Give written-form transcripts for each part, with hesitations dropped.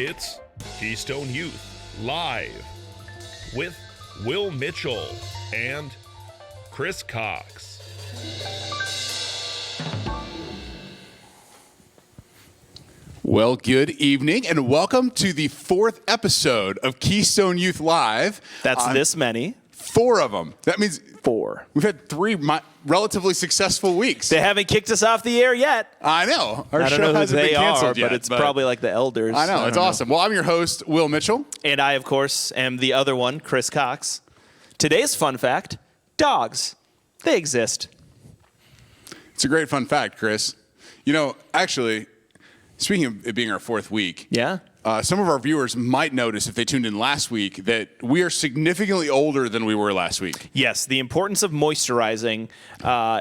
It's Keystone Youth Live with Will Mitchell and Chris Cox. Well, good evening, and welcome to the 4th episode of Keystone Youth Live. That's this many. 4 of them. That means 4. We've had 3 relatively successful weeks. They haven't kicked us off the air yet. I know. Our I don't show know who hasn't they been canceled are, yet, but it's probably like the elders. I know. It's awesome. Well, I'm your host, Will Mitchell. And I, of course, am the other one, Chris Cox. Today's fun fact, dogs. They exist. It's a great fun fact, Chris. You know, actually, speaking of it being our 4th week, Yeah? some of our viewers might notice if they tuned in last week that we are significantly older than we were last week. Yes, the importance of moisturizing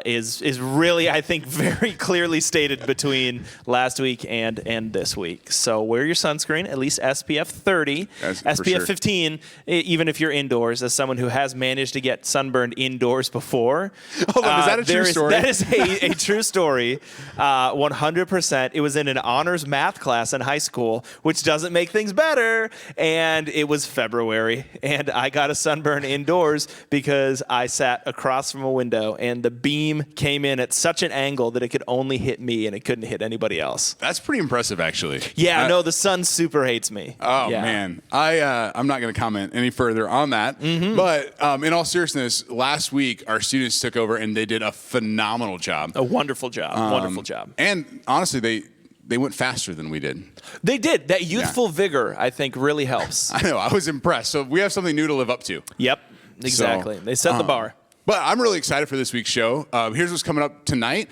is really, I think, very clearly stated between last week and this week. So wear your sunscreen, at least SPF 30, SPF 15, even if you're indoors. As someone who has managed to get sunburned indoors before. Hold on, is that a true story? That is a true story, 100%. It was in an honors math class in high school, which doesn't make things better, and it was February, and I got a sunburn indoors because I sat across from a window, and the beam came in at such an angle that it could only hit me, and it couldn't hit anybody else. That's pretty impressive, actually. Yeah, no, the sun super hates me. Oh, yeah. man. I'm not going to comment any further on that. Mm-hmm. But in all seriousness, last week, our students took over, and they did a phenomenal job. A wonderful job. Wonderful job. And honestly, they went faster than we did. They did. That youthful vigor, I think, really helps. I know. I was impressed. So we have something new to live up to. Yep, exactly. So, they set the bar. But I'm really excited for this week's show. Here's what's coming up tonight.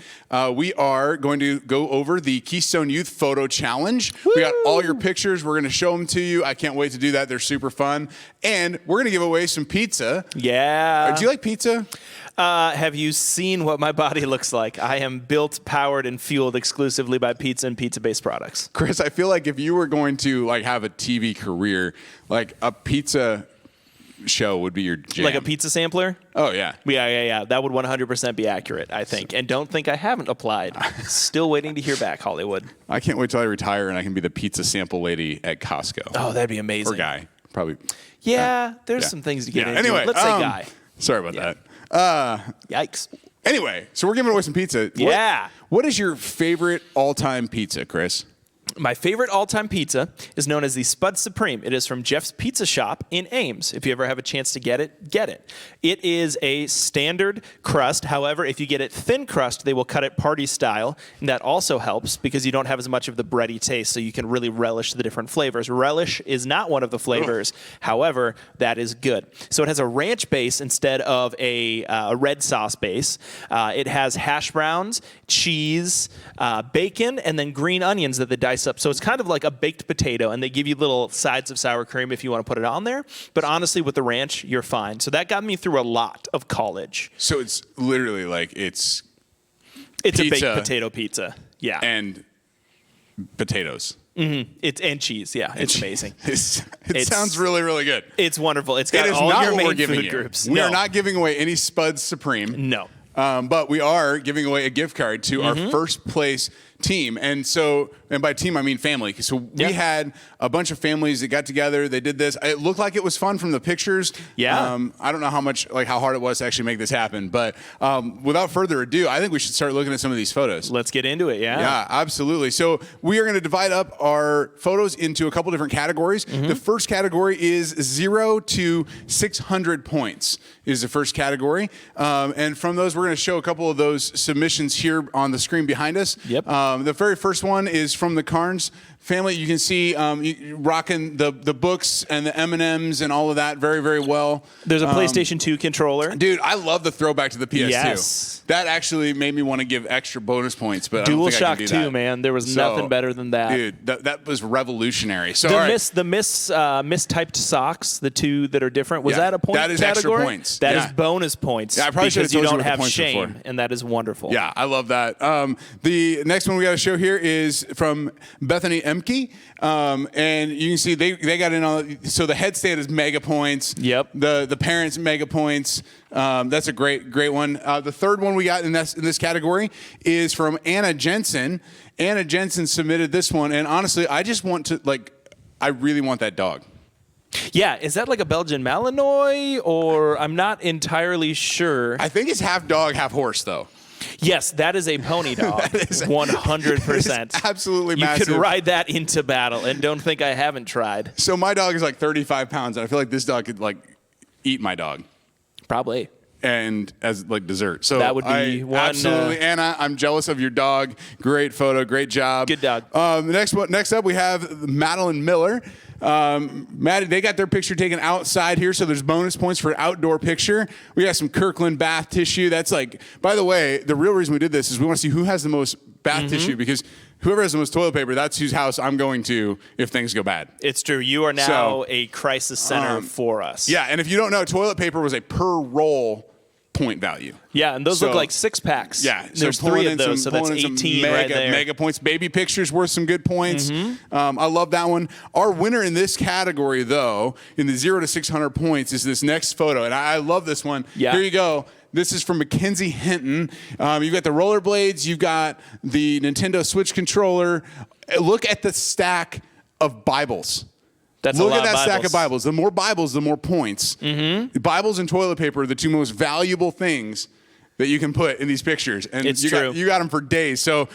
We are going to go over the Keystone Youth Photo Challenge. Woo! We got all your pictures. We're going to show them to you. I can't wait to do that. They're super fun. And we're going to give away some pizza. Yeah. Do you like pizza? Have you seen what my body looks like? I am built, powered, and fueled exclusively by pizza and pizza-based products. Chris, I feel like if you were going to have a TV career, like a pizza show would be your jam. Like a pizza sampler? Oh, yeah. Yeah. That would 100% be accurate, I think. And don't think I haven't applied. Still waiting to hear back, Hollywood. I can't wait till I retire and I can be the pizza sample lady at Costco. Oh, that'd be amazing. Or guy, probably. Yeah, there's some things to get into. Anyway, let's say guy. Sorry about that. Yikes. Anyway, so we're giving away some pizza. Yeah. What is your favorite all-time pizza, Chris? My favorite all-time pizza is known as the Spud Supreme. It is from Jeff's Pizza Shop in Ames. If you ever have a chance to get it, get it. It is a standard crust. However, if you get it thin crust, they will cut it party style, and that also helps because you don't have as much of the bready taste, so you can really relish the different flavors. Relish is not one of the flavors. However, that is good. So it has a ranch base instead of a red sauce base. It has hash browns, cheese, bacon, and then green onions that they dice up. So it's kind of like a baked potato, and they give you little sides of sour cream if you want to put it on there. But honestly, with the ranch, you're fine. So that got me through a lot of college. So it's literally like it's a baked potato pizza. Yeah. And potatoes. Mm-hmm. And cheese. Yeah. It's amazing. It sounds really, really good. It's wonderful. It's got all your main food groups. We are not giving away any Spud Supreme. No. But we are giving away a gift card to our first place team. And by team, I mean family. So we had a bunch of families that got together. They did this. It looked like it was fun from the pictures. Yeah. I don't know how hard it was to actually make this happen. But without further ado, I think we should start looking at some of these photos. Let's get into it. Yeah. Yeah, absolutely. So we are going to divide up our photos into a couple different categories. The first category is 0 to 600 points is the first category. And from those, we're going to show a couple of those submissions here on the screen behind us. Yep. The very first one is from the KARNES family. You can see rocking the books and the M&Ms and all of that very, very well. There's a PlayStation 2 controller. Dude, I love the throwback to the PS2. Yes. That actually made me want to give extra bonus points, but I don't think I can do that. DualShock 2, man. There was nothing better than that. Dude, that was revolutionary. So the mistyped socks, the two that are different, was that a point that is category? Extra points. That is bonus points. Yeah, I probably should have told you you don't what the have points were shame, for. and that is wonderful. Yeah, I love that. The next one we got to show here is from Bethany Emke. And you can see they got in on, so the headstand is mega points. Yep. The parents mega points. That's a great one. The third one we got in this category is from Anna JENSEN. Anna JENSEN submitted this one, and honestly, I just want to I really want that dog. Yeah, is that like a Belgian Malinois, or I'm not entirely sure. I think it's half dog, half horse, though. Yes, that is a pony dog. 100%. Absolutely massive. You could ride that into battle, and don't think I haven't tried. So my dog is like 35 pounds, and I feel like this dog could like eat my dog. Probably. And as like dessert. So that would be one. Absolutely, Anna, I'm jealous of your dog. Great photo, great job. Good dog. Next up, we have Madeline Miller. Maddie, they got their picture taken outside here, so there's bonus points for outdoor picture. We got some Kirkland bath tissue. That's like, by the way, the real reason we did this is we want to see who has the most bath tissue, because whoever has the most toilet paper, that's whose house I'm going to if things go bad. It's true. You are now a crisis center for us. Yeah, and if you don't know, toilet paper was a per roll point value. Yeah, and those look like 6-packs. Yeah, there's 3 of those, so that's 18 right there. Mega points. Baby pictures worth some good points. I love that one. Our winner in this category, though, in the 0 to 600 points, is this next photo, and I love this one. Yeah. Here you go. This is from Mackenzie Hinton. You've got the rollerblades. You've got the Nintendo Switch controller. Look at the stack of Bibles. That's Look a lot at that of stack of Bibles. The more Bibles, the more points. Bibles and toilet paper are the two most valuable things that you can put in these pictures. And it's you true. You got them for days. So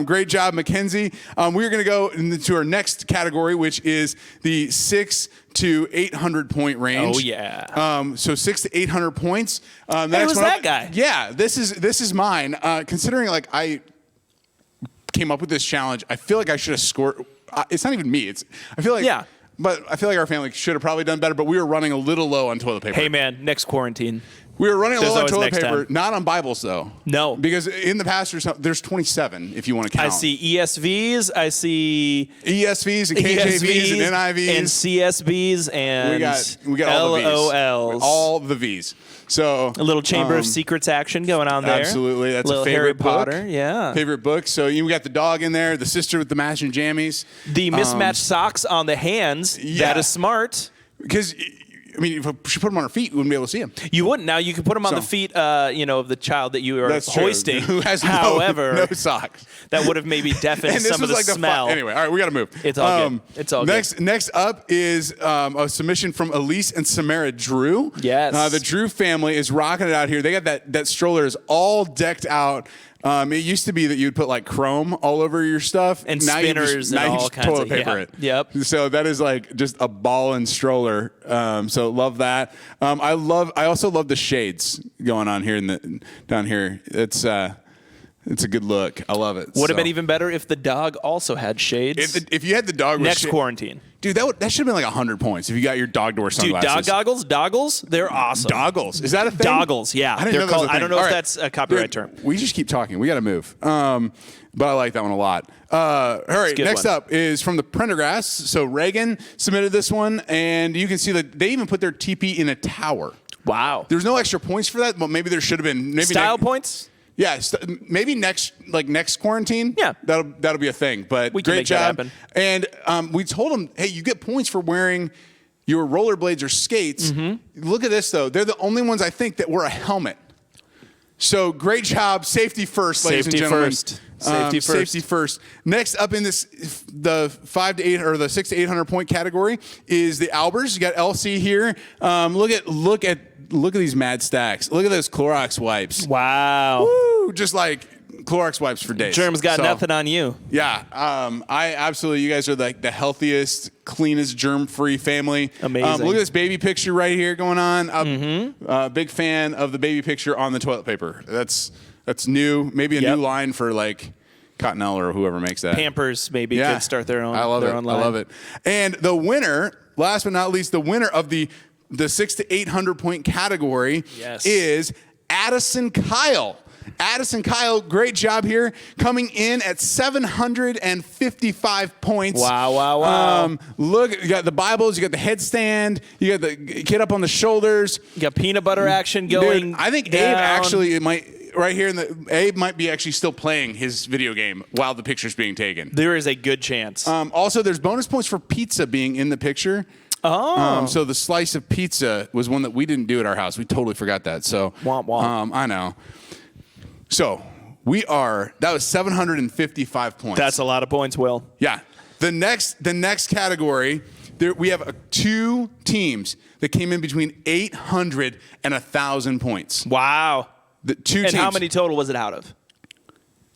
great job, Mackenzie. We're going to go into our next category, which is the 6 to 800 point range. Oh, yeah. So 6 to 800 points. Hey, who's that guy? Yeah, this is mine. Considering like I came up with this challenge, I feel like I should have scored. It's not even me. I feel like. Yeah. But I feel like our family should have probably done better, but we were running a little low on toilet paper. Hey, man, next quarantine. We were running There's low on always toilet next paper, time. not on Bibles, though. No. Because in the past, there's 27, if you want to count. I see ESVs, I see ESVs and KJVs and NIVs. and CSBs and we got all the Vs. LOLs. All the Vs. So a little Chamber of Secrets action going on there. Absolutely. That's little a favorite Harry book. Potter, yeah. Favorite book. So you got the dog in there, the sister with the matching jammies. The mismatched socks on the hands. Yeah. That is smart. Because, I mean, if she put them on her feet, we wouldn't be able to see them. You wouldn't. Now you can put them on the feet, of the child that you are hoisting. Who has However, no socks. That would have maybe deafened some of the smell. Anyway, all right, we got to move. It's all good. It's all good. Next up is a submission from Elise and Samara Drew. Yes. The Drew family is rocking it out here. They got that stroller is all decked out. It used to be that you'd put like chrome all over your stuff. And now spinners now and you all just kinds toilet of paper it. Yep. So that is like just a ball and stroller. So love that. I also love the shades going on here down here. It's a good look. I love it. Would have been even better if the dog also had shades. If you had the dog with next quarantine. Dude, that should have been like 100 points if you got your dog to wear sunglasses. Dude, doggles, they're awesome. Doggles. Is that a thing? Doggles, yeah. I didn't know that was a thing. I don't know All if right. that's a copyright term. We just keep talking. We got to move. But I like that one a lot. All right, next up is from the Prendergast. So Reagan submitted this one, and you can see that they even put their TP in a tower. Wow. There's no extra points for that, but maybe there should have been. Maybe Style points? Yeah, maybe next quarantine. Yeah, that'll be a thing. But we can great make job. that happen. And we told them, hey, you get points for wearing your rollerblades or skates. Look at this though; they're the only ones I think that wear a helmet. So great job, safety first, ladies and gentlemen. Safety first. Next up in the 5 to 8 or the 6 to 800 point category is the Albers. You got LC here. Look at these mad stacks. Look at those Clorox wipes. Wow. Woo! Just like Clorox wipes for days. Germs got nothing on you. Yeah. I absolutely. You guys are like the healthiest, cleanest, germ-free family. Amazing. Look at this baby picture right here going on. Big fan of the baby picture on the toilet paper. That's new. Maybe a new line for like Cottonelle or whoever makes that. Pampers maybe could start their own. I love it. Own line. I love it. And the winner, last but not least, the winner of the 6 to 800 point category is Addison Kyle. Addison Kyle, great job here, coming in at 755 points. Wow. Look, you got the Bibles, you got the headstand, you got the kid up on the shoulders. You got peanut butter action going. Dude, I think down. Abe actually right here Abe might be actually still playing his video game while the picture's being taken. There is a good chance. Also, there's bonus points for pizza being in the picture. Oh. So the slice of pizza was one that we didn't do at our house. We totally forgot that. So womp womp. I know. So that was 755 points. That's a lot of points, Will. Yeah. The next category we have two teams that came in between 800 and 1,000 points. Wow. The two and teams. how many total was it out of?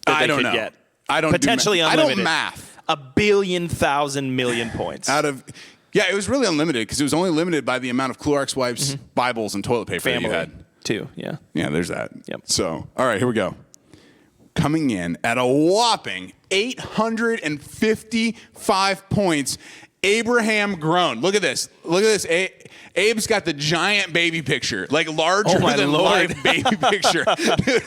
I don't know. Get? I don't Potentially do unlimited. I don't math. 1 billion, 1,000 million points. Out of, yeah, it was really unlimited because it was only limited by the amount of Clorox wipes, Bibles, and toilet paper that you had. Too, yeah. Yeah, there's that. Yep. So, all right, here we go. Coming in at a whopping 855 points, Abraham Grown. Look at this. Look at this. Abe's got the giant baby picture, like larger than life baby picture. Dude,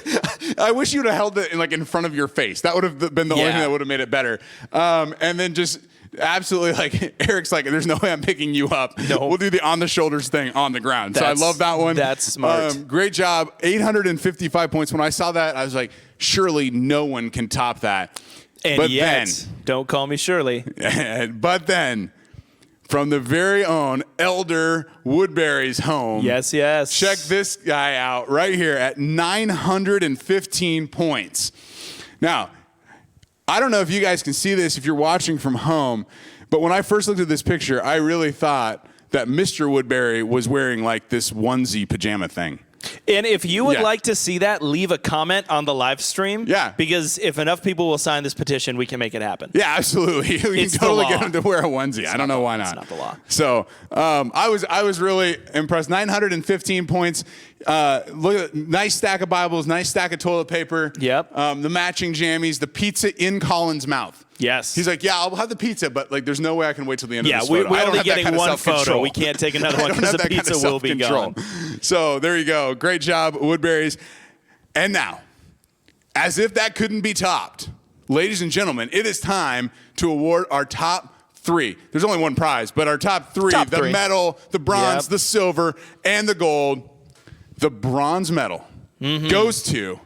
I wish you would have held it in front of your face. That would have been the only thing that would have made it better. And then just absolutely Eric's like, there's no way I'm picking you up. No. We'll do the on the shoulders thing on the ground. So I love that one. That's smart. Great job. 855 points. When I saw that, I was like, surely no one can top that. And but yet, then, don't call me Shirley. but then, from the very own Elder Woodbury's home. Yes. Check this guy out right here at 915 points. Now, I don't know if you guys can see this if you're watching from home, but when I first looked at this picture, I really thought that Mr. Woodbury was wearing this onesie pajama thing. And if you would like to see that, leave a comment on the live stream. Yeah. Because if enough people will sign this petition, we can make it happen. Yeah, absolutely. We can totally get him to wear a onesie. I don't know why not. It's not the law. So I was really impressed. 915 points. Look at nice stack of Bibles, nice stack of toilet paper. Yep. The matching jammies, the pizza in Colin's mouth. Yes. He's like, yeah, I'll have the pizza, but there's no way I can wait till the end of this we're photo. only getting one photo. We can't take another one because the pizza will be gone. So there you go. Great job, Woodbury's. And now, as if that couldn't be topped, ladies and gentlemen, it is time to award our top 3. There's only one prize, but our top 3, the medal, the bronze, the silver, and the gold. The bronze medal goes to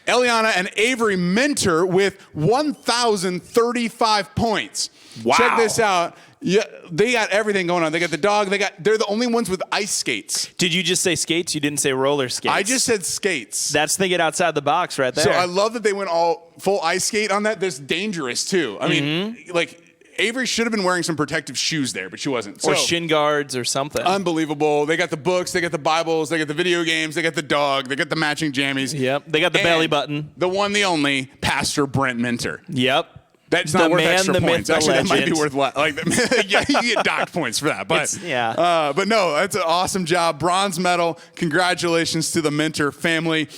Eliana and Avery Minter with 1,035 points. Wow. Check this out. Yeah, they got everything going on. They got the dog. They're the only ones with ice skates. Did you just say skates? You didn't say roller skates. I just said skates. That's thinking outside the box right there. So I love that they went all full ice skate on that. That's dangerous too. I mean, Avery should have been wearing some protective shoes there, but she wasn't. Or shin guards or something. Unbelievable. They got the books, they got the Bibles, they got the video games, they got the dog, they got the matching jammies. Yep. They got the belly button. The one, the only, Pastor Brent Minter. Yep. That's not worth extra points. Myth, Actually, legend. that might be worth yeah, you get docked points for that. But but no, that's an awesome job. Bronze medal. Congratulations to the Minter family.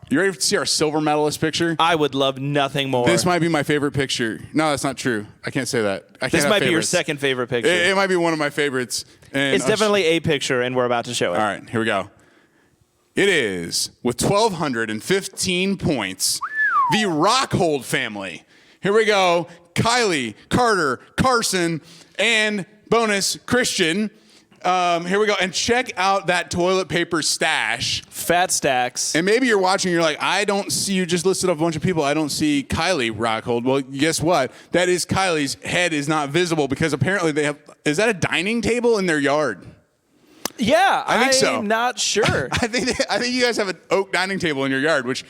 You ready to see our silver medalist picture? I would love nothing more. This might be my favorite picture. No, that's not true. I can't say that. This might be your second favorite picture. It might be one of my favorites. And it's definitely a picture, and we're about to show it. All right, here we go. It is, with 1,215 points, the ROCKHOLD family. Here we go. Kylie, Carter, Carson, and bonus, Christian. Here we go. And check out that toilet paper stash. Fat stacks. And maybe you're watching, you're like, I don't see, you just listed off a bunch of people. I don't see Kylie ROCKHOLD. Well, guess what? That is Kylie's head is not visible because apparently they have, is that a dining table in their yard? Yeah, I think so. I'm not sure. I think you guys have an oak dining table in your yard, which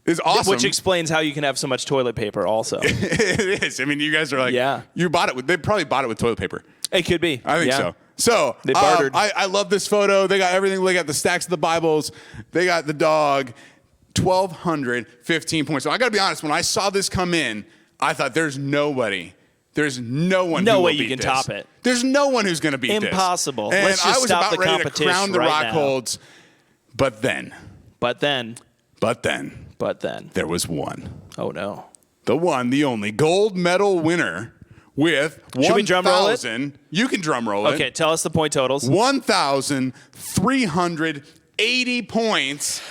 is awesome. Which explains how you can have so much toilet paper also. It is. I mean, you guys are like, you bought it with, they probably bought it with toilet paper. It could be. I think so. So they bartered. I love this photo. They got everything. They got the stacks of the Bibles. They got the dog. 1,215 points. So I got to be honest. When I saw this come in, I thought there's nobody. There's no one. No who way will you beat can this. top it. There's no one who's going to beat this. Impossible. And Let's just I was stop about the ready to competition crown the right ROCKHOLDs, but then, there was one. Oh no. The one, the only gold medal winner with 1,000. Should we drum roll it? You can drum roll it. Okay, tell us the point totals. 1,380 points.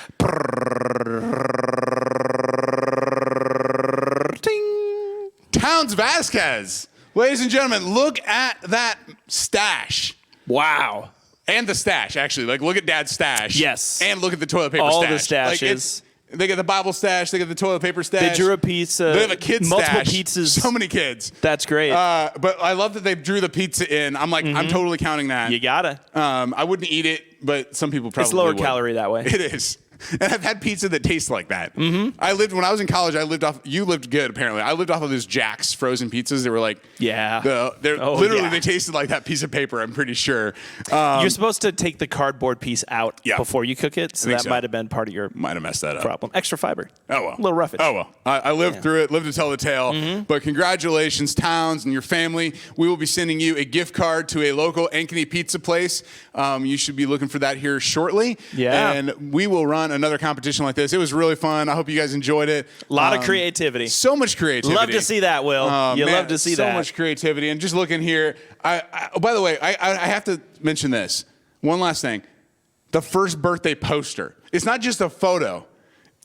Towns VASQUEZ. Ladies and gentlemen, look at that stash. Wow. And the stash, actually. Like, look at Dad's stash. Yes. And look at the toilet paper All stash. the stashes. They got the Bible stash. They got the toilet paper stash. They drew a pizza. They have a kid's multiple stash. pizzas. So many kids. That's great. But I love that they drew the pizza in. I'm like, I'm totally counting that. You gotta. I wouldn't eat it, but some people probably It's lower would. calorie that way. It is. And I've had pizza that tastes like that. Mm-hmm. When I was in college, you lived good, apparently. I lived off of those Jack's frozen pizzas. They were like, they tasted like that piece of paper, I'm pretty sure. You're supposed to take the cardboard piece out before you cook it. So that might have been part of your messed that up. problem. Extra fiber. Oh, well. A little roughage. Oh, well. I lived through it, lived to tell the tale. Mm-hmm. But congratulations, Towns and your family. We will be sending you a gift card to a local Ankeny pizza place. You should be looking for that here shortly. Yeah. And we will run another competition like this. It was really fun. I hope you guys enjoyed it. A lot of creativity. So much creativity. Love to see that, Will. Love to see that. So much creativity. And just looking here, by the way, I have to mention this. One last thing. The first birthday poster. It's not just a photo.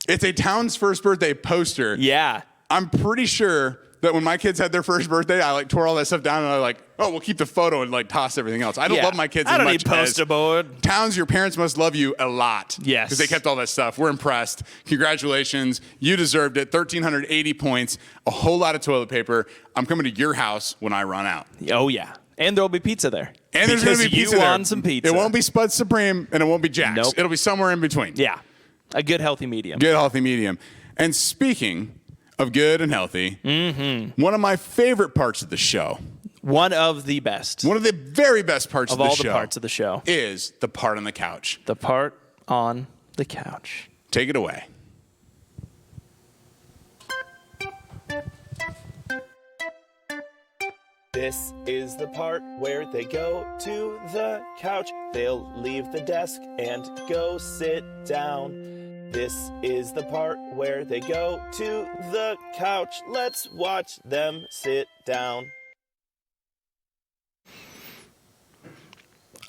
It's a Towns' first birthday poster. Yeah. I'm pretty sure that when my kids had their first birthday, I tore all that stuff down and I we'll keep the photo and toss everything else. I don't love my kids as much. I don't need poster board. Towns, your parents must love you a lot. Yes. Because they kept all that stuff. We're impressed. Congratulations. You deserved it. 1,380 points. A whole lot of toilet paper. I'm coming to your house when I run out. Oh, yeah. And there'll be pizza there. And there's going to be pizza there. You want some pizza. It won't be Spud Supreme and it won't be Jack's. Nope. It'll be somewhere in between. Yeah. A good, healthy medium. Good, healthy medium. And speaking of good and healthy, one of my favorite parts of the show. One of the best. One of the very best parts of the show. Of all the parts of the show. Is the part on the couch. The part on the couch. Take it away. This is the part where they go to the couch. They'll leave the desk and go sit down. This is the part where they go to the couch. Let's watch them sit down.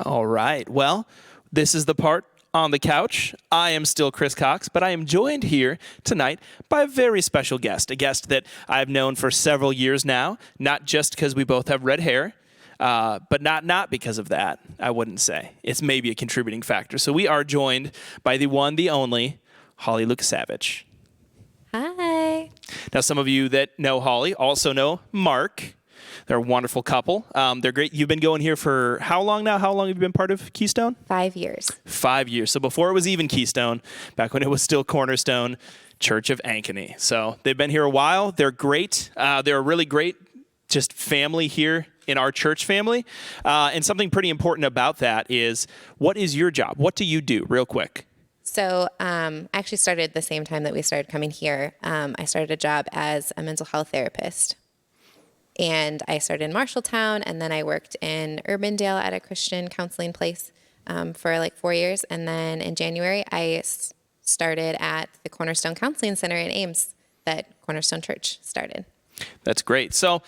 All right. Well, this is the part on the couch. I am still Chris Cox, but I am joined here tonight by a very special guest, a guest that I've known for several years now, not just because we both have red hair, but not because of that, I wouldn't say. It's maybe a contributing factor. So we are joined by the one, the only, Holly Lukasavage. Hi. Now, some of you that know Holly also know Mark. They're a wonderful couple. They're great. You've been going here for how long now? How long have you been part of Keystone? 5 years. 5 years. So before it was even Keystone, back when it was still Cornerstone Church of Ankeny. So they've been here a while. They're great. They're a really great just family here in our church family. And something pretty important about that is, what is your job? What do you do, real quick? So I actually started the same time that we started coming here. I started a job as a mental health therapist. And I started in Marshalltown, and then I worked in Urbandale at a Christian counseling place for 4 years. And then in January, I started at the Cornerstone Counseling Center in Ames that Cornerstone Church started. That's great. So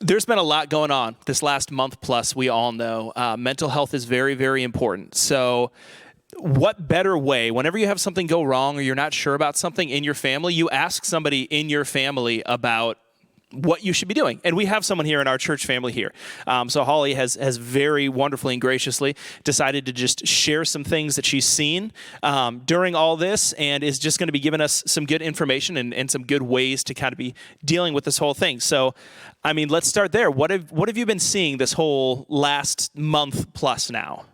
there's been a lot going on this last month plus, we all know. Mental health is very, very important. So what better way, whenever you have something go wrong or you're not sure about something in your family, you ask somebody in your family about what you should be doing. And we have someone here in our church family here. So Holly has very wonderfully and graciously decided to just share some things that she's seen during all this, and is just going to be giving us some good information and some good ways to kind of be dealing with this whole thing. So, I mean, let's start there. What have you been seeing this whole last month plus now?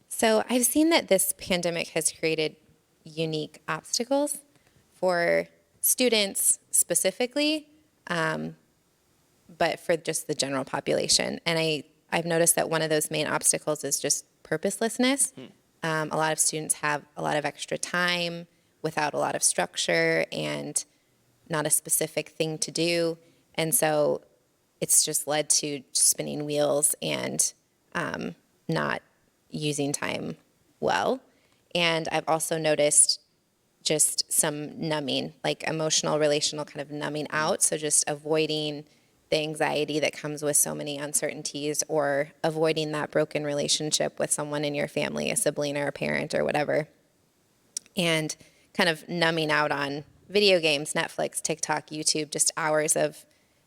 So I've seen that this pandemic has created unique obstacles for students specifically, but for just the general population. And I've noticed that one of those main obstacles is just purposelessness. A lot of students have a lot of extra time without a lot of structure and not a specific thing to do. And so it's just led to spinning wheels and not using time well. And I've also noticed just some numbing, like emotional, relational kind of numbing out. So just avoiding the anxiety that comes with so many uncertainties, or avoiding that broken relationship with someone in your family, a sibling or a parent or whatever. And kind of numbing out on video games, Netflix, TikTok, YouTube, just hours of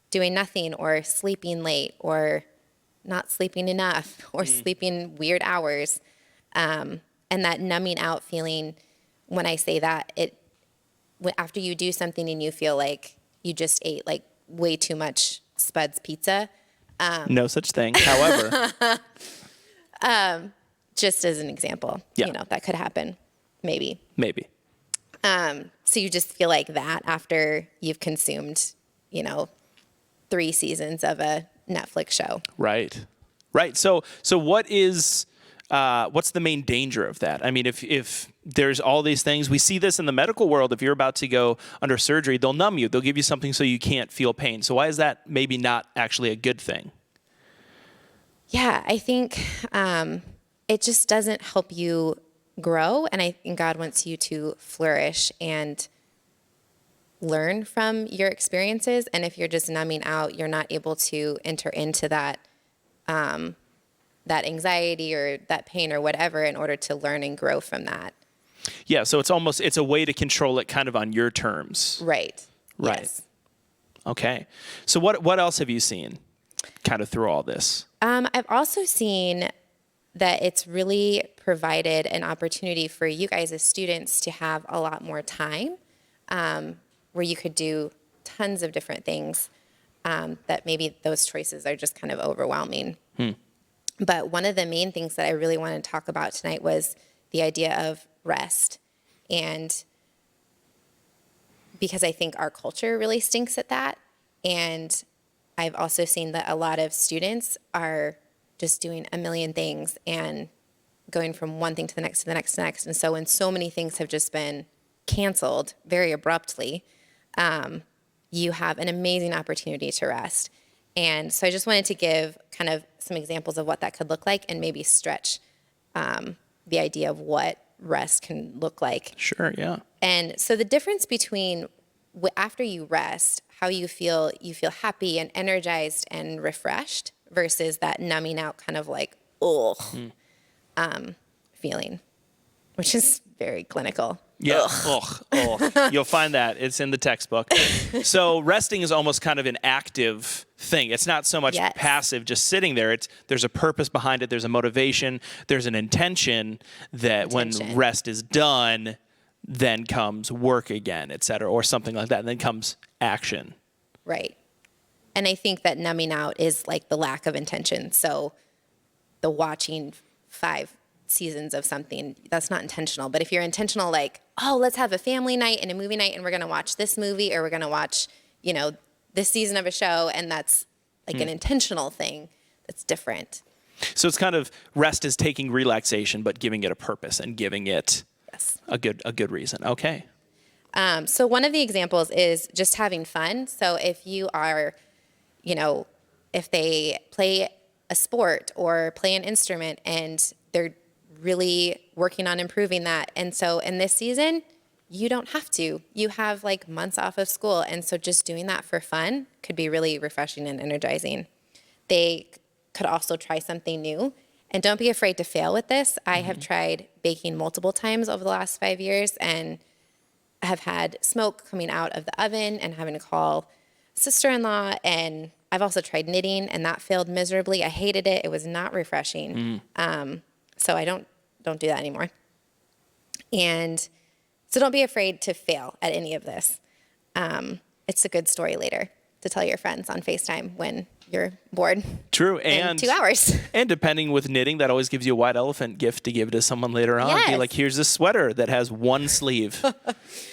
doing nothing, or sleeping late, or not sleeping enough, or sleeping weird hours. And that numbing out feeling, when I say that, after you do something and you feel like you just ate like way too much Spud's pizza. No such thing. However, just as an example, that could happen. Maybe. So you just feel like that after you've consumed, 3 seasons of a Netflix show. Right. So what is what's the main danger of that? I mean, if there's all these things, we see this in the medical world. If you're about to go under surgery, they'll numb you. They'll give you something so you can't feel pain. So why is that maybe not actually a good thing? Yeah, I think it just doesn't help you grow. And I think God wants you to flourish and learn from your experiences. And if you're just numbing out, you're not able to enter into that that anxiety or that pain or whatever in order to learn and grow from that. Yeah, so it's a way to control it kind of on your terms. Right. Right. Yes. Okay. So what else have you seen kind of through all this? I've also seen that it's really provided an opportunity for you guys as students to have a lot more time where you could do tons of different things that maybe those choices are just kind of overwhelming. But one of the main things that I really wanted to talk about tonight was the idea of rest. And because I think our culture really stinks at that. And I've also seen that a lot of students are just doing a million things and going from one thing to the next to the next to the next. And so when so many things have just been canceled very abruptly, you have an amazing opportunity to rest. And so I just wanted to give kind of some examples of what that could look like and maybe stretch the idea of what rest can look like. Sure, yeah. And so the difference between after you rest, how you feel happy and energized and refreshed versus that numbing out kind of like, feeling, which is very clinical. Yeah. Ugh. You'll find that. It's in the textbook. So resting is almost kind of an active thing. It's not so much passive, just sitting there. There's a purpose behind it. There's a motivation. There's an intention that when rest is done, then comes work again, et cetera, or something like that. And then comes action. Right. And I think that numbing out is like the lack of intention. So the watching 5 seasons of something, that's not intentional. But if you're intentional, like, oh, let's have a family night and a movie night and we're going to watch this movie or we're going to watch, this season of a show, and that's like an intentional thing, that's different. So it's kind of rest is taking relaxation, but giving it a purpose and giving it a good reason. Okay. So one of the examples is just having fun. So if you are, if they play a sport or play an instrument and they're really working on improving that. And so in this season, you don't have to. You have like months off of school. And so just doing that for fun could be really refreshing and energizing. They could also try something new. And don't be afraid to fail with this. I have tried baking multiple times over the last 5 years and have had smoke coming out of the oven and having to call sister-in-law. And I've also tried knitting and that failed miserably. I hated it. It was not refreshing. So I don't do that anymore. And so don't be afraid to fail at any of this. It's a good story later to tell your friends on FaceTime when you're bored. True. In And 2 hours. And depending with knitting, that always gives you a white elephant gift to give to someone later on. Yes. Be like, here's this sweater that has one sleeve.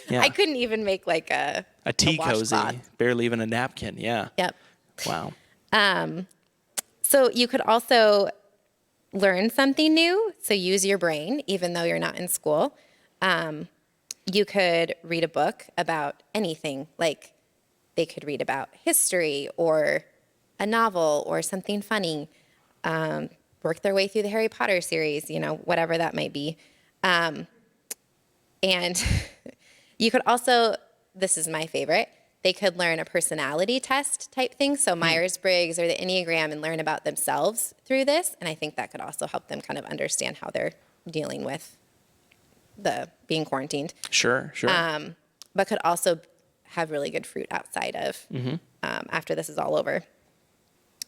Yeah. I couldn't even make like a tea cozy, washcloth. barely even a napkin. Yeah. Yep. Wow. So you could also learn something new. So use your brain, even though you're not in school. You could read a book about anything. Like they could read about history or a novel or something funny. Work their way through the Harry Potter series, whatever that might be. And you could also, this is my favorite, they could learn a personality test type thing. So Myers-Briggs or the Enneagram and learn about themselves through this. And I think that could also help them kind of understand how they're dealing with the being quarantined. Sure. But could also have really good fruit outside of after this is all over.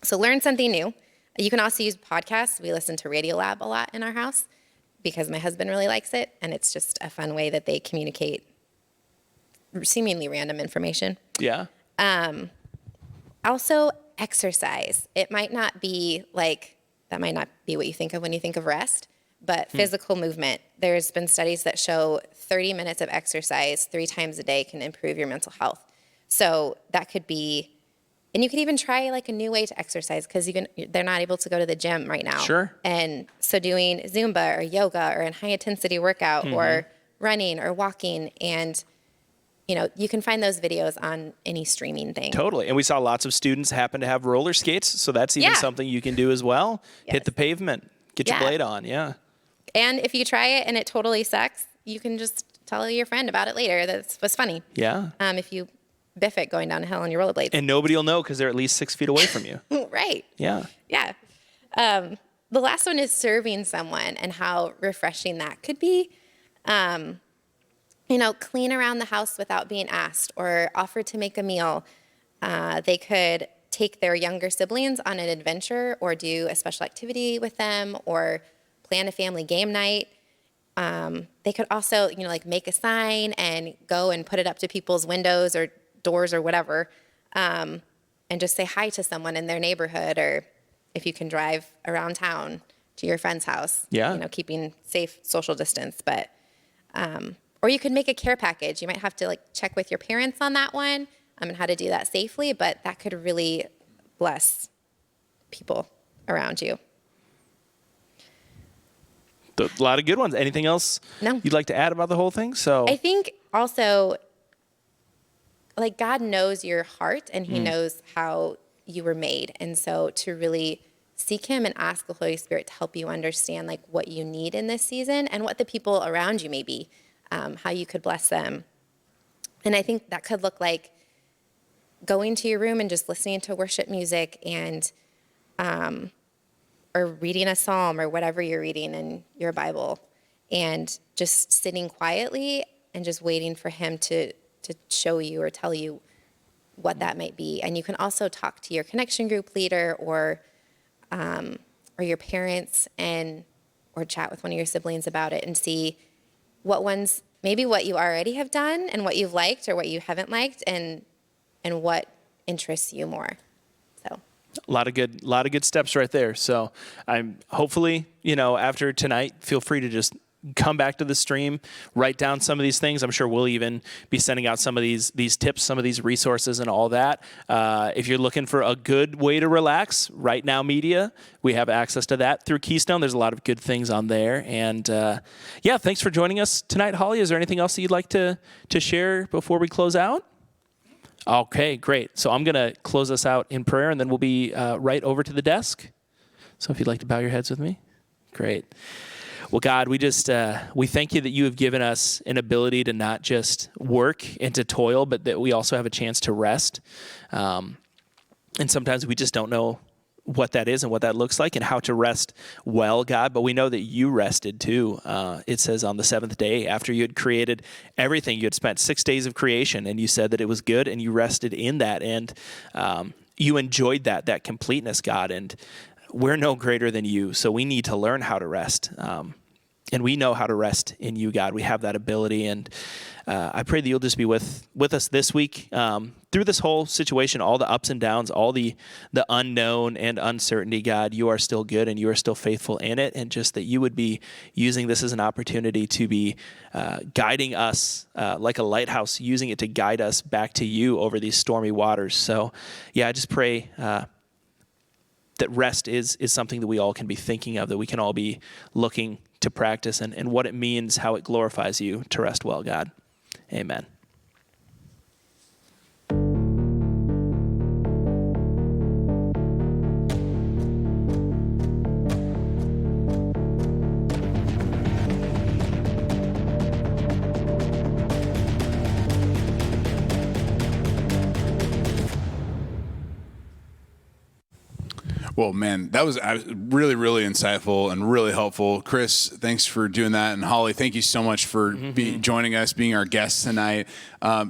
So learn something new. You can also use podcasts. We listen to Radiolab a lot in our house because my husband really likes it. And it's just a fun way that they communicate seemingly random information. Yeah. Also, exercise. It might not be that might not be what you think of when you think of rest, but physical movement there's been studies that show 30 minutes of exercise 3 times a day can improve your mental health. So that could be, and you can even try like a new way to exercise because they're not able to go to the gym right now. Sure. And so doing Zumba or yoga or a high intensity workout or running or walking, and you can find those videos on any streaming thing. Totally. And we saw lots of students happen to have roller skates, so that's even something you can do as well. Yes. Hit the pavement, get your blade on, yeah. And if you try it and it totally sucks, you can just tell your friend about it later. That was funny. Yeah. If you biff it going down a hill on your rollerblades. And nobody will know because they're at least 6 feet away from you. Right. Yeah. Yeah. The last one is serving someone and how refreshing that could be. Clean around the house without being asked or offer to make a meal. They could take their younger siblings on an adventure or do a special activity with them or plan a family game night. They could also, make a sign and go and put it up to people's windows or doors or whatever, and just say hi to someone in their neighborhood, or if you can drive around town to your friend's house, keeping safe social distance. But, or you could make a care package. You might have to check with your parents on that one, and how to do that safely, but that could really bless people around you. A lot of good ones. Anything else you'd like to add about the whole thing? So I think also, God knows your heart, and he knows how you were made. And so to really seek him and ask the Holy Spirit to help you understand what you need in this season and what the people around you may be, how you could bless them. And I think that could look like going to your room and just listening to worship music and, or reading a psalm or whatever you're reading in your Bible, and just sitting quietly and just waiting for him to show you or tell you what that might be. And you can also talk to your connection group leader or your parents or chat with one of your siblings about it and see maybe what you already have done and what you've liked or what you haven't liked and what interests you more. So a lot of good steps right there. So I'm hopefully, after tonight, feel free to just come back to the stream, write down some of these things. I'm sure we'll even be sending out some of these tips, some of these resources and all that. If you're looking for a good way to relax, Right Now Media, we have access to that through Keystone. There's a lot of good things on there. And thanks for joining us tonight, Holly. Is there anything else that you'd like to share before we close out? Okay, great. So I'm going to close us out in prayer, and then we'll be right over to the desk. So if you'd like to bow your heads with me. Great. Well, God, we thank you that you have given us an ability to not just work and to toil, but that we also have a chance to rest. And sometimes we just don't know what that is and what that looks like and how to rest well, God. But we know that you rested too. It says on the 7th day, after you had created everything, you had spent 6 days of creation, and you said that it was good, and you rested in that. And you enjoyed that completeness, God. And we're no greater than you, so we need to learn how to rest. And we know how to rest in you, God. We have that ability. And I pray that you'll just be with us this week through this whole situation, all the ups and downs, all the unknown and uncertainty, God. You are still good, and you are still faithful in it. And just that you would be using this as an opportunity to be guiding us like a lighthouse, using it to guide us back to you over these stormy waters. So, I just pray that rest is something that we all can be thinking of, that we can all be looking to practice and what it means, how it glorifies you to rest well, God. Amen. Well, man, that was really, really insightful and really helpful. Chris, thanks for doing that. And Holly, thank you so much for joining us, being our guest tonight.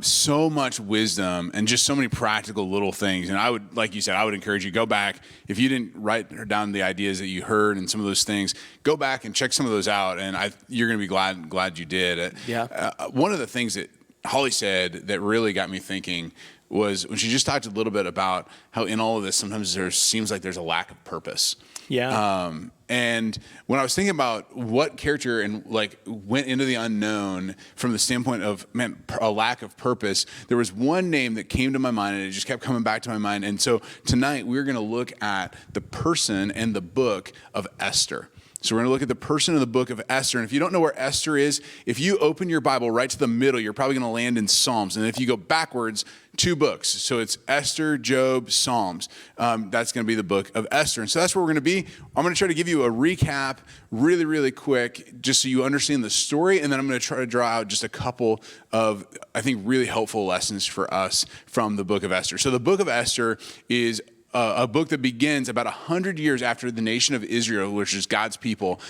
So much wisdom and just so many practical little things. And I would, like you said, I would encourage you, go back. If you didn't write down the ideas that you heard and some of those things, go back and check some of those out. And you're going to be glad you did. Yeah. One of the things that Holly said that really got me thinking was when she just talked a little bit about how in all of this, sometimes there seems like there's a lack of purpose. Yeah. And when I was thinking about what character and like went into the unknown from the standpoint of, man, a lack of purpose, there was one name that came to my mind and it just kept coming back to my mind. And so tonight we're going to look at the person and the book of Esther. So we're going to look at the person of the book of Esther. And if you don't know where Esther is, if you open your Bible right to the middle, you're probably going to land in Psalms. And if you go backwards, 2 books. So it's Esther, Job, Psalms. That's going to be the book of Esther. And so that's where we're going to be. I'm going to try to give you a recap really, really quick, just so you understand the story. And then I'm going to try to draw out just a couple of, I think, really helpful lessons for us from the book of Esther. So the book of Esther is a book that begins about 100 years after the nation of Israel, which is God's people,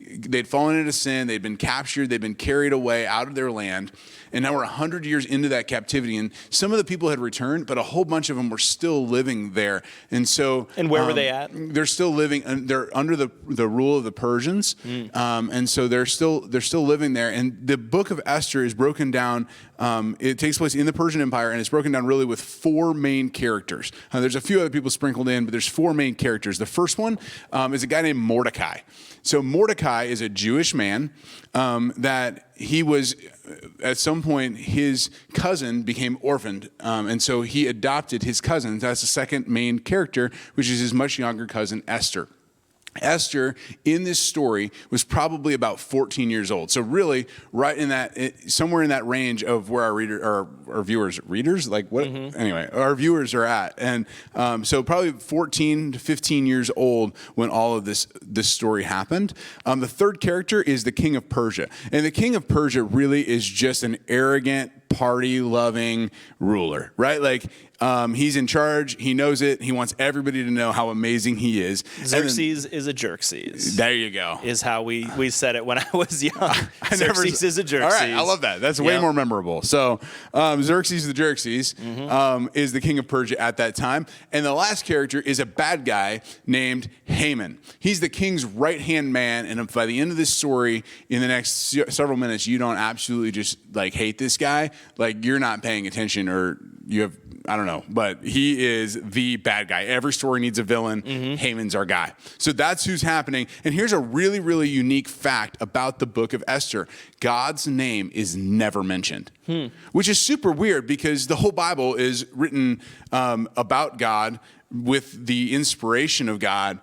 they'd fallen into sin, they'd been captured, they'd been carried away out of their land, and now we're 100 years into that captivity, and some of the people had returned, but a whole bunch of them were still living there. And so, and where were they at? They're still living, they're under the rule of the Persians, and so they're still living there. And the book of Esther is broken down. It takes place in the Persian Empire, and it's broken down really with 4 main characters. There's a few other people sprinkled in, but there's 4 main characters. The first one is a guy named Mordecai. So Mordecai is a Jewish man that he was, at some point, his cousin became orphaned. And so he adopted his cousin. That's the second main character, which is his much younger cousin, Esther. Esther, in this story, was probably about 14 years old. So really, right in that, somewhere in that range of where our viewers, like what? Anyway, our viewers are at. And so probably 14 to 15 years old when all of this story happened. The third character is the king of Persia. And the king of Persia really is just an arrogant, party-loving ruler, right? Like, he's in charge. He knows it. He wants everybody to know how amazing he is. Xerxes is a jerkses. There you go. Is how we said it when I was young. Xerxes is a jerkses. All right, I love that. That's way more memorable. So Xerxes the jerkses is the king of Persia at that time. And the last character is a bad guy named Haman. He's the king's right-hand man. And by the end of this story, in the next several minutes, you don't absolutely just like hate this guy. Like you're not paying attention or you have, I don't know, but he is the bad guy. Every story needs a villain. Haman's our guy. So that's who's happening. And here's a really, really unique fact about the book of Esther. God's name is never mentioned, which is super weird because the whole Bible is written about God with the inspiration of God.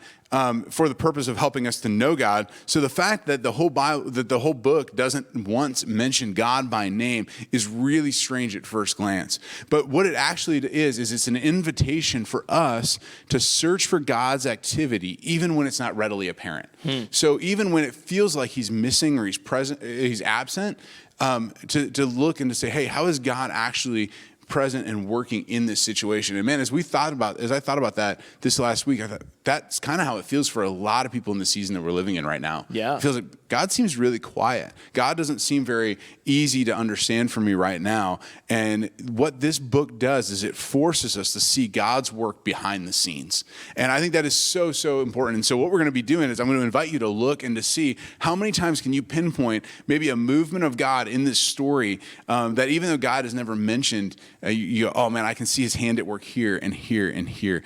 For the purpose of helping us to know God. So the fact that the whole Bible, that the whole book doesn't once mention God by name is really strange at first glance. But what it actually is it's an invitation for us to search for God's activity, even when it's not readily apparent. So even when it feels like he's missing or he's present, he's absent, to look and to say, hey, how is God actually present and working in this situation? And man, as I thought about that this last week, I thought that's kind of how it feels for a lot of people in the season that we're living in right now. Yeah. It feels like God seems really quiet. God doesn't seem very easy to understand for me right now. And what this book does is it forces us to see God's work behind the scenes. And I think that is so, so important. And so what we're going to be doing is I'm going to invite you to look and to see how many times can you pinpoint maybe a movement of God in this story that even though God is never mentioned, you go, oh man, I can see his hand at work here and here and here.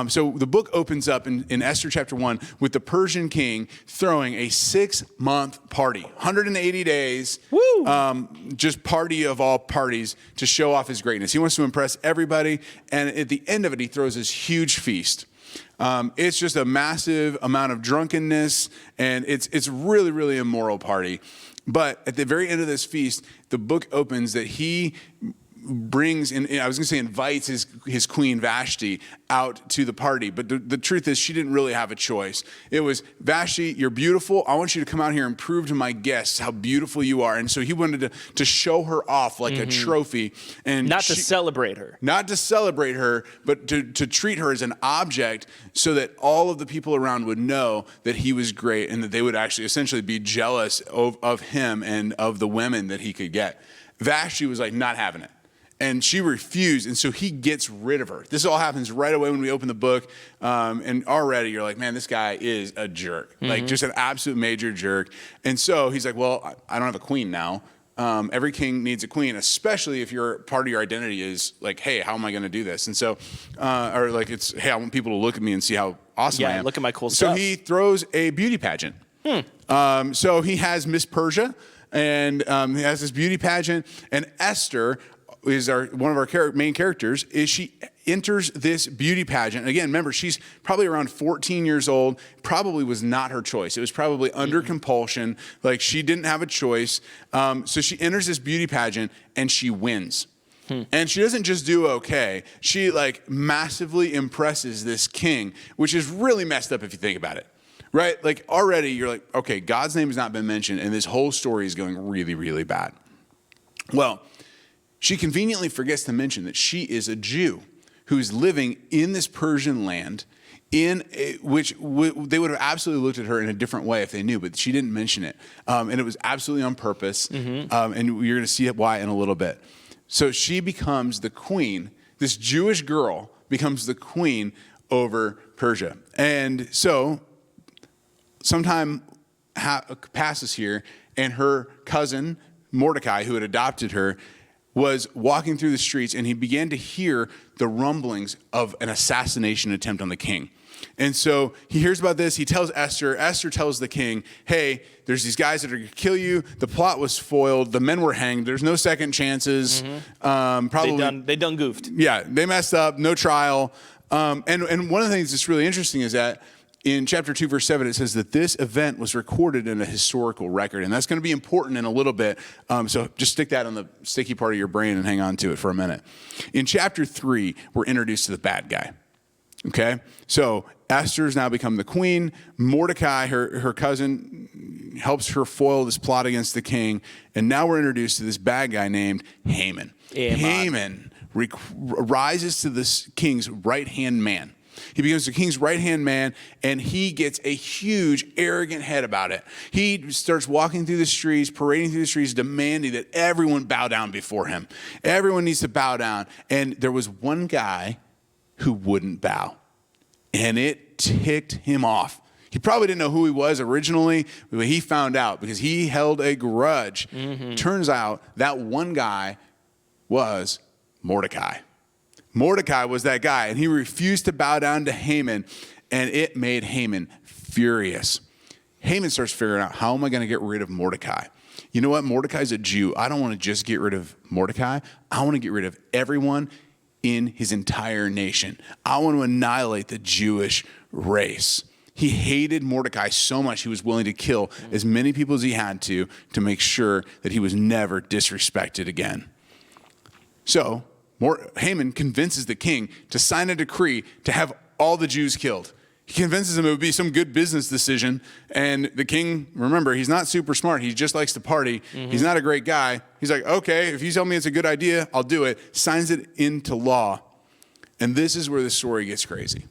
So the book opens up in Esther chapter 1 with the Persian king throwing a 6-month party, 180 days, just party of all parties to show off his greatness. He wants to impress everybody. And at the end of it, he throws this huge feast. It's just a massive amount of drunkenness, and it's really, really immoral party. But at the very end of this feast, the book opens that he brings in, I was going to say invites his queen Vashti out to the party. But the truth is she didn't really have a choice. It was, Vashti, you're beautiful. I want you to come out here and prove to my guests how beautiful you are. And so he wanted to show her off like a trophy. And Not to celebrate her. Not to celebrate her, but to treat her as an object so that all of the people around would know that he was great and that they would actually essentially be jealous of him and of the women that he could get. Vashti was like not having it. And she refused, and so he gets rid of her. This all happens right away when we open the book, and already you're like, man, this guy is a jerk, like just an absolute major jerk. And so he's like, well, I don't have a queen now. Every king needs a queen, especially if your part of your identity is like, hey, how am I going to do this? And so, or like it's, hey, I want people to look at me and see how awesome I am. Look at my cool so stuff. So he throws a beauty pageant. So he has Miss Persia, and he has this beauty pageant, and Esther is one of our main characters. She enters this beauty pageant. And again, remember, she's probably around 14 years old. Probably was not her choice. It was probably under compulsion. Like, she didn't have a choice. So she enters this beauty pageant and she wins. And she doesn't just do okay. She like massively impresses this king, which is really messed up if you think about it. Right? Like, already you're like, okay, God's name has not been mentioned, and this whole story is going really, really bad. Well, she conveniently forgets to mention that she is a Jew who's living in this Persian land, which they would have absolutely looked at her in a different way if they knew, but she didn't mention it. And it was absolutely on purpose. And you're going to see why in a little bit. So she becomes the queen. This Jewish girl becomes the queen over Persia. And so some time passes here, and her cousin, Mordecai, who had adopted her, was walking through the streets, and he began to hear the rumblings of an assassination attempt on the king. And so he hears about this. He tells Esther. Esther tells the king, hey, there's these guys that are going to kill you. The plot was foiled. The men were hanged. There's no second chances. Probably they done goofed. Yeah, they messed up. No trial. And one of the things that's really interesting is that in chapter 2, verse 7, it says that this event was recorded in a historical record. And that's going to be important in a little bit. So just stick that on the sticky part of your brain and hang on to it for a minute. In chapter 3, we're introduced to the bad guy. Okay? So Esther's now become the queen. Mordecai, her cousin, helps her foil this plot against the king. And now we're introduced to this bad guy named Haman. Haman rises to this king's right-hand man. He becomes the king's right-hand man, and he gets a huge, arrogant head about it. He starts walking through the streets, parading through the streets, demanding that everyone bow down before him. Everyone needs to bow down. And there was one guy who wouldn't bow, and it ticked him off. He probably didn't know who he was originally, but he found out because he held a grudge. Turns out that one guy was Mordecai. Mordecai was that guy, and he refused to bow down to Haman, and it made Haman furious. Haman starts figuring out, how am I going to get rid of Mordecai? You know what? Mordecai's a Jew. I don't want to just get rid of Mordecai. I want to get rid of everyone in his entire nation. I want to annihilate the Jewish race. He hated Mordecai so much he was willing to kill as many people as he had to make sure that he was never disrespected again. So Haman convinces the king to sign a decree to have all the Jews killed. He convinces him it would be some good business decision. And the king, remember, he's not super smart. He just likes to party. He's not a great guy. He's like, okay, if you tell me it's a good idea, I'll do it. Signs it into law. And this is where the story gets crazy.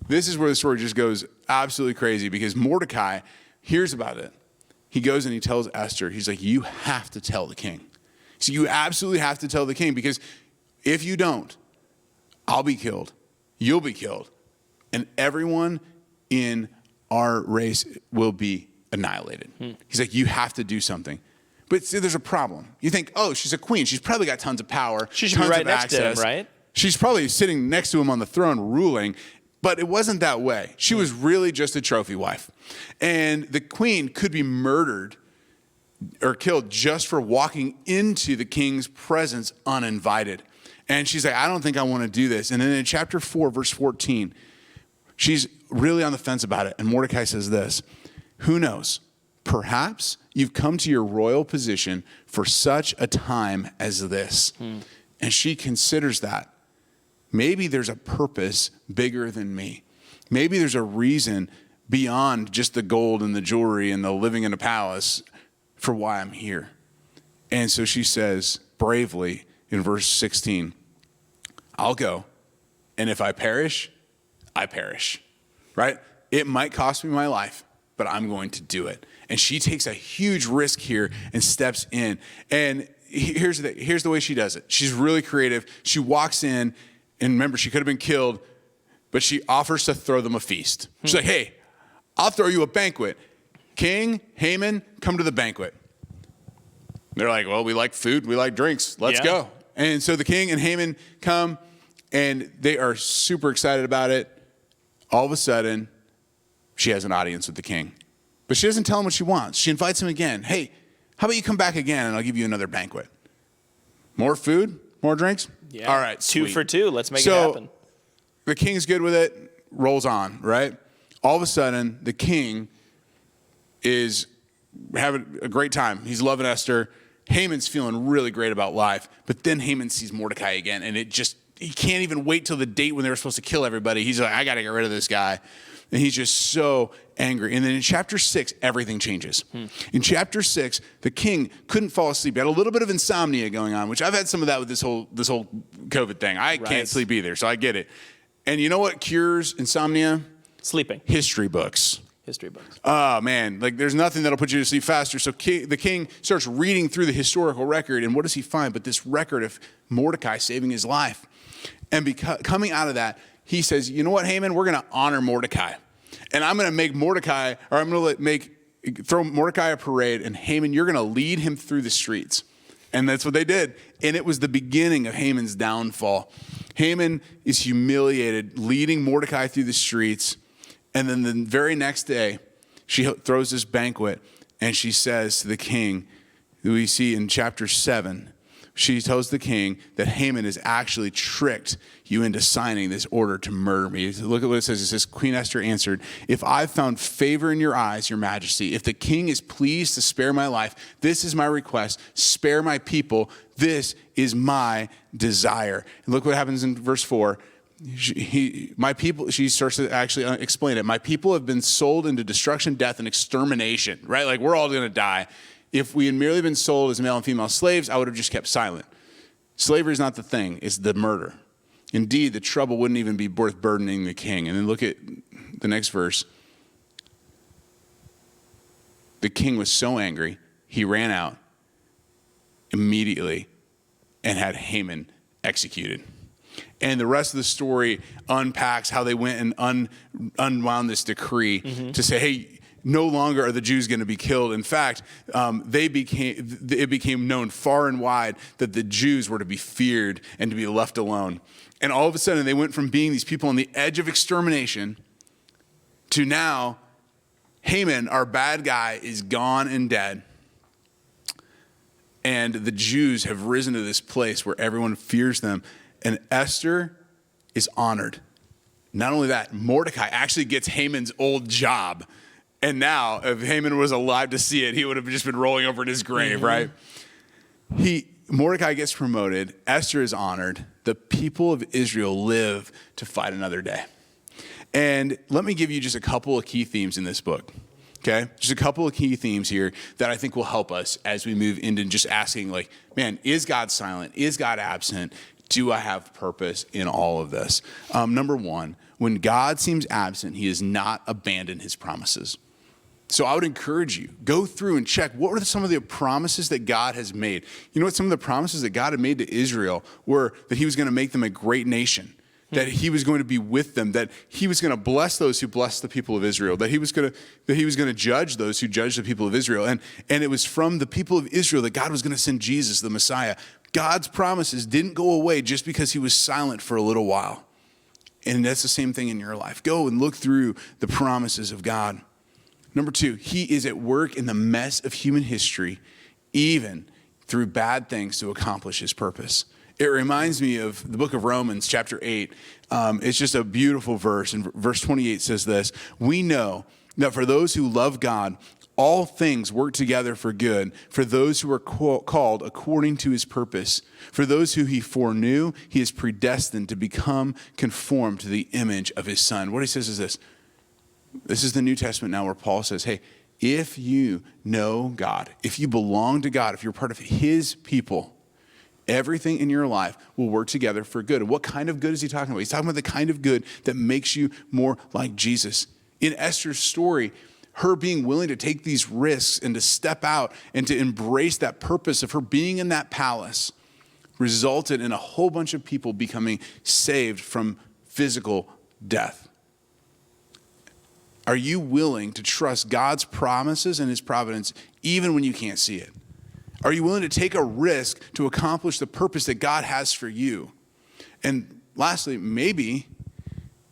This is where the story just goes absolutely crazy, because Mordecai hears about it. He goes and he tells Esther, he's like, you have to tell the king. So you absolutely have to tell the king, because if you don't, I'll be killed. You'll be killed. And everyone in our race will be annihilated. He's like, you have to do something. But see, there's a problem. You think, oh, she's a queen. She's probably got tons of power. She should be right next to him, right? She's probably sitting next to him on the throne ruling. But it wasn't that way. She was really just a trophy wife. And the queen could be murdered or killed just for walking into the king's presence uninvited. And she's like, I don't think I want to do this. And then in chapter 4, verse 14, she's really on the fence about it. And Mordecai says this, who knows? Perhaps you've come to your royal position for such a time as this. And she considers that. Maybe there's a purpose bigger than me. Maybe there's a reason beyond just the gold and the jewelry and the living in a palace for why I'm here. And so she says bravely in verse 16, I'll go. And if I perish, I perish. Right? It might cost me my life, but I'm going to do it. And she takes a huge risk here and steps in. And here's the way she does it. She's really creative. She walks in, and remember, she could have been killed, but she offers to throw them a feast. She's like, hey, I'll throw you a banquet. King, Haman, come to the banquet. They're like, well, we like food, we like drinks, let's Yeah. go. And so the king and Haman come, and they are super excited about it. All of a sudden, she has an audience with the king. But she doesn't tell him what she wants. She invites him again. Hey, how about you come back again and I'll give you another banquet? More food? More drinks? Yeah. All right, 2 sweet. for 2. Let's make it So happen. the king's good with it, rolls on, right? All of a sudden, the king is having a great time. He's loving Esther. Haman's feeling really great about life. But then Haman sees Mordecai again, and he can't even wait till the date when they were supposed to kill everybody. He's like, I got to get rid of this guy. And he's just so angry. And then in chapter 6, everything changes. In chapter 6, the king couldn't fall asleep. He had a little bit of insomnia going on, which I've had some of that with this whole COVID thing. I can't sleep either, so I get it. And you know what cures insomnia? Sleeping. History books. History books. Oh, man. Like, there's nothing that'll put you to sleep faster. So the king starts reading through the historical record, and what does he find but this record of Mordecai saving his life? And coming out of that, he says, you know what, Haman? We're going to honor Mordecai. And I'm going to make Mordecai, or I'm going to throw Mordecai a parade, and Haman, you're going to lead him through the streets. And that's what they did. And it was the beginning of Haman's downfall. Haman is humiliated, leading Mordecai through the streets. And then the very next day, she throws this banquet, and she says to the king, who we see in chapter 7, she tells the king that Haman has actually tricked you into signing this order to murder me. Look at what it says. It says, Queen Esther answered, if I've found favor in your eyes, your majesty, if the king is pleased to spare my life, this is my request. Spare my people. This is my desire. And look what happens in verse 4. My people, she starts to actually explain it. My people have been sold into destruction, death, and extermination, right? Like, we're all going to die. If we had merely been sold as male and female slaves, I would have just kept silent. Slavery is not the thing, it's the murder. Indeed, the trouble wouldn't even be worth burdening the king. And then look at the next verse. The king was so angry, he ran out immediately and had Haman executed. And the rest of the story unpacks how they went and unwound this decree to say, hey, no longer are the Jews going to be killed. In fact, it became known far and wide that the Jews were to be feared and to be left alone. And all of a sudden, they went from being these people on the edge of extermination to now, Haman, our bad guy, is gone and dead. And the Jews have risen to this place where everyone fears them. And Esther is honored. Not only that, Mordecai actually gets Haman's old job. And now, if Haman was alive to see it, he would have just been rolling over in his grave, right? Mordecai gets promoted. Esther is honored. The people of Israel live to fight another day. And let me give you just a couple of key themes in this book, okay? Just a couple of key themes here that I think will help us as we move into just asking, like, man, is God silent? Is God absent? Do I have purpose in all of this? Number one, when God seems absent, he has not abandoned his promises. So I would encourage you, go through and check what were some of the promises that God has made. You know what some of the promises that God had made to Israel were? That he was going to make them a great nation, that he was going to be with them, that he was going to bless those who blessed the people of Israel, that he was going to judge those who judged the people of Israel. And it was from the people of Israel that God was going to send Jesus, the Messiah. God's promises didn't go away just because he was silent for a little while. And that's the same thing in your life. Go and look through the promises of God. Number two, he is at work in the mess of human history, even through bad things to accomplish his purpose. It reminds me of the book of Romans, chapter 8. It's just a beautiful verse. And verse 28 says this, we know that for those who love God, all things work together for good, for those who are called according to his purpose. For those who he foreknew, he is predestined to become conformed to the image of his son. What he says is this. This is the New Testament now where Paul says, hey, if you know God, if you belong to God, if you're part of his people, everything in your life will work together for good. And what kind of good is he talking about? He's talking about the kind of good that makes you more like Jesus. In Esther's story, her being willing to take these risks and to step out and to embrace that purpose of her being in that palace resulted in a whole bunch of people becoming saved from physical death. Are you willing to trust God's promises and his providence even when you can't see it? Are you willing to take a risk to accomplish the purpose that God has for you? And lastly, maybe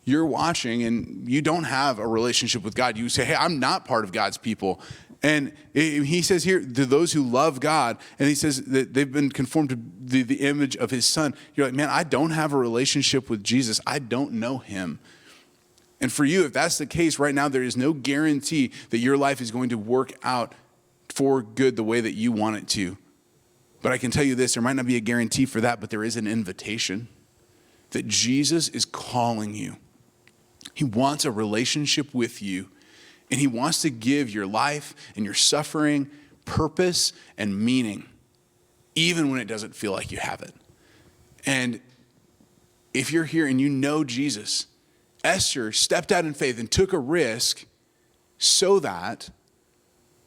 you're watching and you don't have a relationship with God. You say, hey, I'm not part of God's people. And he says here, to those who love God, and he says that they've been conformed to the image of his son. You're like, man, I don't have a relationship with Jesus. I don't know him. And for you, if that's the case right now, there is no guarantee that your life is going to work out for good the way that you want it to. But I can tell you this, there might not be a guarantee for that, but there is an invitation that Jesus is calling you. He wants a relationship with you, and he wants to give your life and your suffering purpose and meaning, even when it doesn't feel like you have it. And if you're here and you know Jesus, Esther stepped out in faith and took a risk so that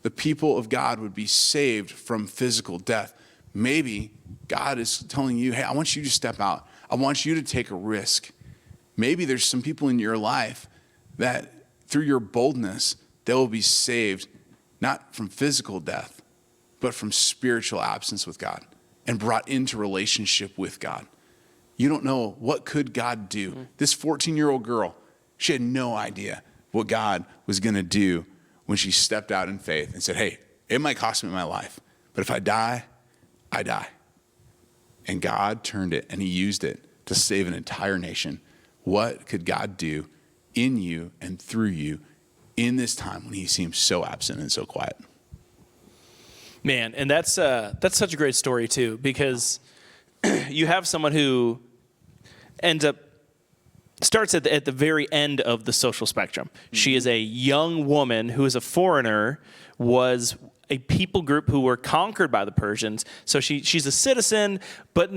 the people of God would be saved from physical death. Maybe God is telling you, hey, I want you to step out. I want you to take a risk. Maybe there's some people in your life that through your boldness, they will be saved, not from physical death, but from spiritual absence with God and brought into relationship with God. You don't know, what could God do? This 14-year-old girl, she had no idea what God was going to do when she stepped out in faith and said, hey, it might cost me my life, but if I die, I die. And God turned it and he used it to save an entire nation. What could God do in you and through you in this time when he seems so absent and so quiet? Man, and that's such a great story too, because you have someone who starts at the very end of the social spectrum. Mm-hmm. She is a young woman who is a foreigner, was a people group who were conquered by the Persians. So she's a citizen, but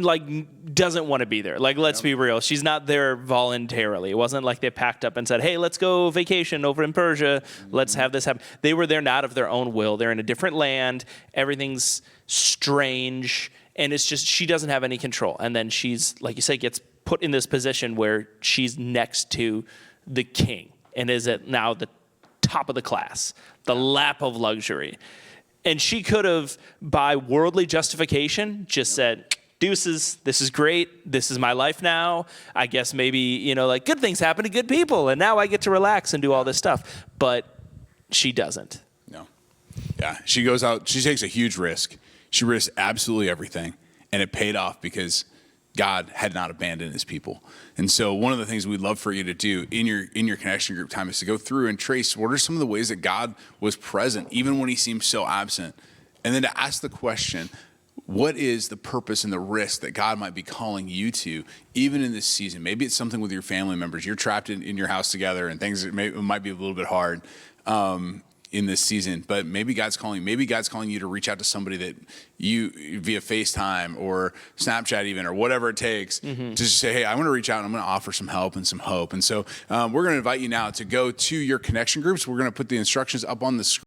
doesn't want to be there. Let's be real. She's not there voluntarily. It wasn't like they packed up and said, hey, let's go vacation over in Persia. Let's have this happen. They were there not of their own will. They're in a different land. Everything's strange. And it's just, she doesn't have any control. And then she's, like you say, gets put in this position where she's next to the king and is at now the top of the class, the lap of luxury. And she could have, by worldly justification, just said, deuces, this is great. This is my life now. I guess maybe, good things happen to good people. And now I get to relax and do all this stuff. But she doesn't. No. Yeah. She goes out. She takes a huge risk. She risks absolutely everything. And it paid off because God had not abandoned his people. And so one of the things we'd love for you to do in your connection group time is to go through and trace what are some of the ways that God was present, even when he seemed so absent. And then to ask the question, what is the purpose and the risk that God might be calling you to, even in this season? Maybe it's something with your family members. You're trapped in your house together and things that might be a little bit hard in this season, but maybe God's calling you to reach out to somebody that you via FaceTime or Snapchat even, or whatever it takes to just say, hey, I want to reach out and I'm going to offer some help and some hope. And so we're going to invite you now to go to your connection groups. We're going to put the instructions up on the screen.